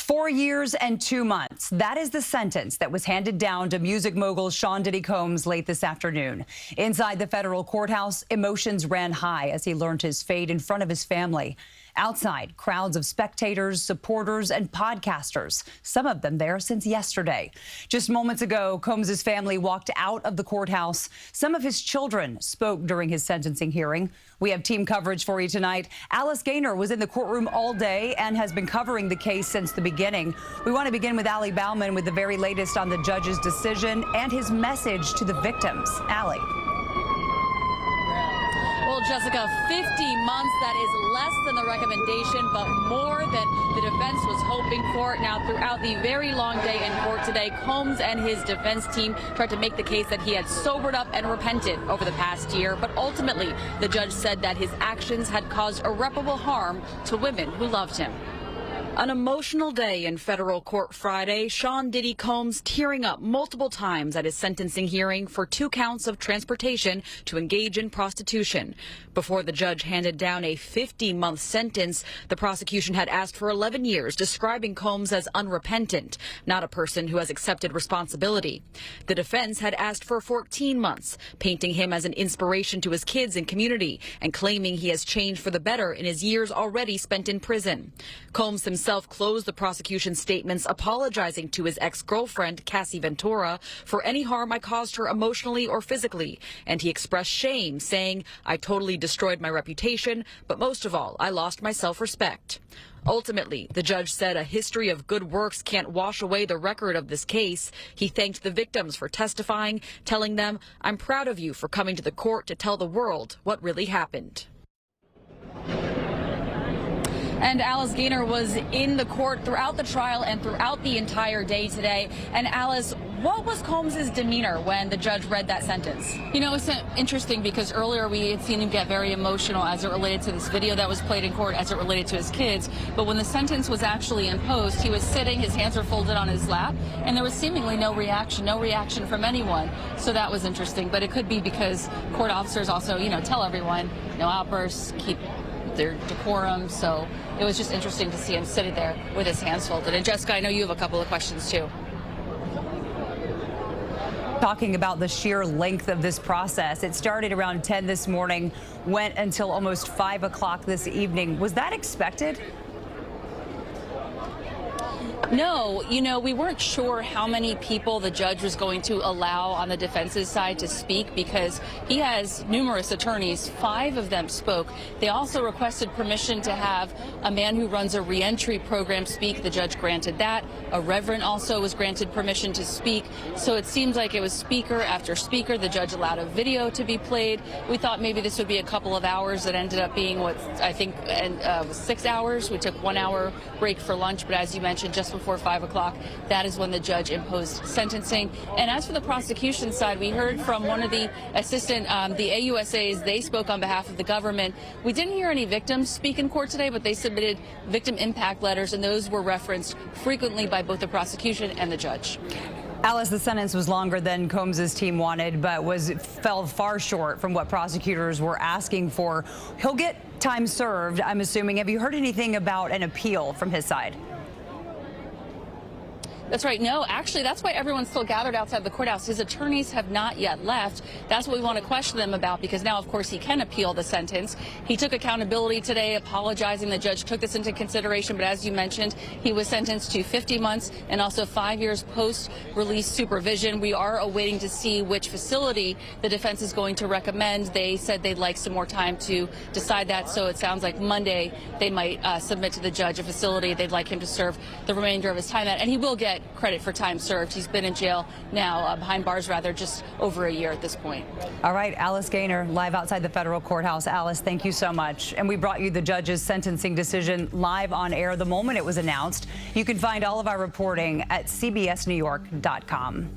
4 years and 2 months. That is the sentence that was handed down to music mogul Sean Diddy Combs late this afternoon. Inside the federal courthouse, emotions ran high as he learned his fate in front of his family. Outside, crowds of spectators, supporters, and podcasters, some of them there since yesterday. Just moments ago, Combs' family walked out of the courthouse. Some of his children spoke during his sentencing hearing. We have team coverage for you tonight. Alice Gaynor was in the courtroom all day and has been covering the case since the beginning. We want to begin with Bauman with the very latest on the judge's decision and his message to the victims. Allie. Well, Jessica, 50 months, that is less than the recommendation, but more than the defense was hoping for. Now, throughout the very long day in court today, Combs and his defense team tried to make the case that he had sobered up and repented over the past year, but ultimately, the judge said that his actions had caused irreparable harm to women who loved him. An emotional day in federal court Friday, Sean Diddy Combs tearing up multiple times at his sentencing hearing for 2 counts of transportation to engage in prostitution. Before the judge handed down a 50-month sentence, the prosecution had asked for 11 years, describing Combs as unrepentant, not a person who has accepted responsibility. The defense had asked for 14 months, painting him as an inspiration to his kids and community, and claiming he has changed for the better in his years already spent in prison. Combs himself closed the prosecution's statements apologizing to his ex-girlfriend, Cassie Ventura, for any harm I caused her emotionally or physically, and he expressed shame, saying, "I totally destroyed my reputation, but most of all, I lost my self-respect." Ultimately, the judge said a history of good works can't wash away the record of this case. He thanked the victims for testifying, telling them, "I'm proud of you for coming to the court to tell the world what really happened." And Alice Gaynor was in the court throughout the trial and throughout the entire day today. And Alice, what was Combs' demeanor when the judge read that sentence? You know, it's interesting because earlier we had seen him get very emotional as it related to this video that was played in court, as it related to his kids. But when the sentence was actually imposed, he was sitting, his hands were folded on his lap, and there was seemingly no reaction from anyone. So that was interesting. But it could be because court officers also, tell everyone, no outbursts, keep their decorum. So it was just interesting to see him sitting there with his hands folded. And Jessica, I know you have a couple of questions too. Talking about the sheer length of this process, it started around 10 this morning, went until almost 5 o'clock this evening. Was that expected? No, we weren't sure how many people the judge was going to allow on the defense's side to speak because he has numerous attorneys. 5 of them spoke. They also requested permission to have a man who runs a reentry program speak. The judge granted that. A reverend also was granted permission to speak. So it seems like it was speaker after speaker. The judge allowed a video to be played. We thought maybe this would be a couple of hours. It ended up being what I think was 6 hours. We took 1 hour break for lunch, but as you mentioned, just before 5 o'clock, that is when the judge imposed sentencing. And as for the prosecution side, we heard from one of the the AUSAs. They spoke on behalf of the government. We didn't hear any victims speak in court today, but they submitted victim impact letters, and those were referenced frequently by both the prosecution and the judge. Alice, the sentence was longer than Combs' team wanted, but fell far short from what prosecutors were asking for. He'll get time served, I'm assuming. Have you heard anything about an appeal from his side? That's right. No, actually, that's why everyone's still gathered outside the courthouse. His attorneys have not yet left. That's what we want to question them about, because now, of course, he can appeal the sentence. He took accountability today, apologizing. The judge took this into consideration, but as you mentioned, he was sentenced to 50 months and also 5 years post-release supervision. We are awaiting to see which facility the defense is going to recommend. They said they'd like some more time to decide that, so it sounds like Monday they might submit to the judge a facility they'd like him to serve the remainder of his time at, and he will get credit for time served. He's been in jail now, behind bars rather, just over a year at this point. All right, Alice Gaynor, live outside the federal courthouse. Alice, thank you so much. And we brought you the judge's sentencing decision live on air the moment it was announced. You can find all of our reporting at cbsnewyork.com.